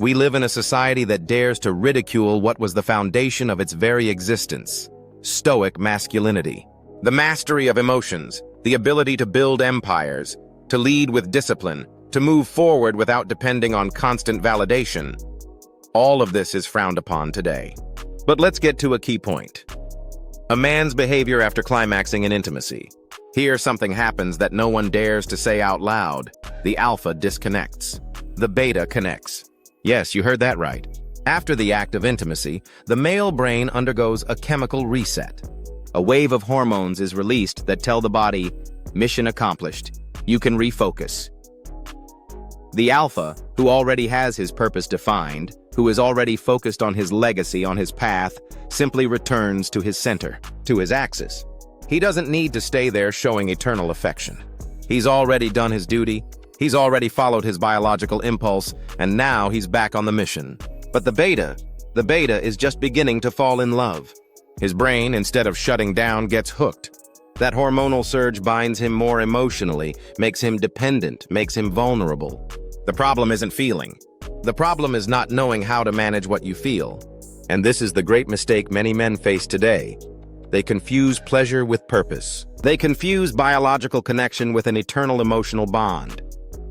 We live in a society that dares to ridicule what was the foundation of its very existence: stoic masculinity. The mastery of emotions, the ability to build empires, to lead with discipline, to move forward without depending on constant validation. All of this is frowned upon today. But let's get to a key point. A man's behavior after climaxing in intimacy. Here something happens that no one dares to say out loud. The alpha disconnects. The beta connects. Yes, you heard that right. After the act of intimacy, the male brain undergoes a chemical reset. A wave of hormones is released that tell the body, mission accomplished. You can refocus. The alpha, who already has his purpose defined, who is already focused on his legacy, on his path, simply returns to his center, to his axis. He doesn't need to stay there showing eternal affection. He's already done his duty, he's already followed his biological impulse, and now he's back on the mission. But the beta is just beginning to fall in love. His brain, instead of shutting down, gets hooked. That hormonal surge binds him more emotionally, makes him dependent, makes him vulnerable. The problem isn't feeling. The problem is not knowing how to manage what you feel. And this is the great mistake many men face today. They confuse pleasure with purpose. They confuse biological connection with an eternal emotional bond.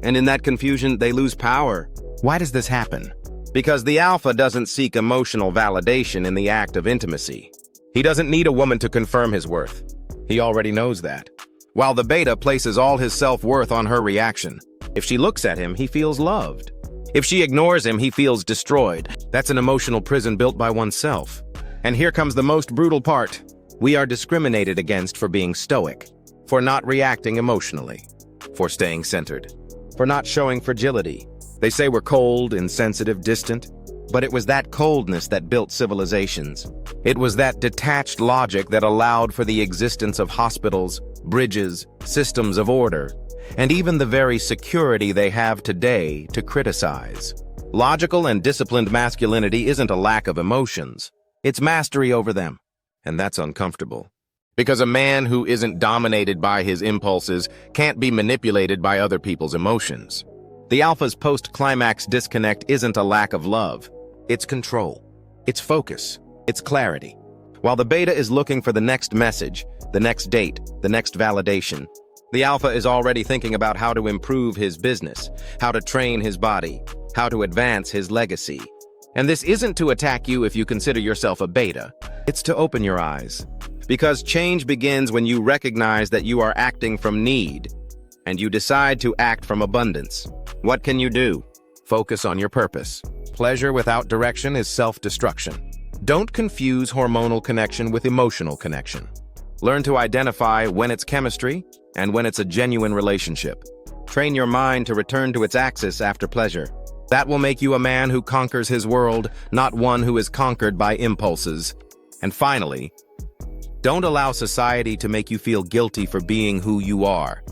And in that confusion, they lose power. Why does this happen? Because the alpha doesn't seek emotional validation in the act of intimacy. He doesn't need a woman to confirm his worth. He already knows that. While the beta places all his self-worth on her reaction. If she looks at him, he feels loved. If she ignores him, he feels destroyed. That's an emotional prison built by oneself. And here comes the most brutal part. We are discriminated against for being stoic, for not reacting emotionally, for staying centered, for not showing fragility. They say we're cold, insensitive, distant, but it was that coldness that built civilizations. It was that detached logic that allowed for the existence of hospitals, bridges, systems of order, and even the very security they have today to criticize. Logical and disciplined masculinity isn't a lack of emotions. It's mastery over them. And that's uncomfortable. Because a man who isn't dominated by his impulses can't be manipulated by other people's emotions. The alpha's post-climax disconnect isn't a lack of love. It's control. It's focus. It's clarity. While the beta is looking for the next message, the next date, the next validation, the alpha is already thinking about how to improve his business, how to train his body, how to advance his legacy. And this isn't to attack you if you consider yourself a beta. It's to open your eyes. Because change begins when you recognize that you are acting from need, and you decide to act from abundance. What can you do? Focus on your purpose. Pleasure without direction is self-destruction. Don't confuse hormonal connection with emotional connection. Learn to identify when it's chemistry and when it's a genuine relationship. Train your mind to return to its axis after pleasure. That will make you a man who conquers his world, not one who is conquered by impulses. And finally, don't allow society to make you feel guilty for being who you are.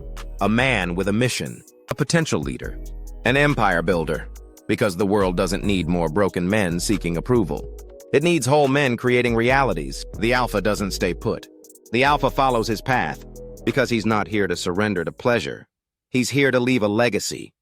A man with a mission, a potential leader, an empire builder. Because the world doesn't need more broken men seeking approval. It needs whole men creating realities. The alpha doesn't stay put. The alpha follows his path because he's not here to surrender to pleasure. He's here to leave a legacy.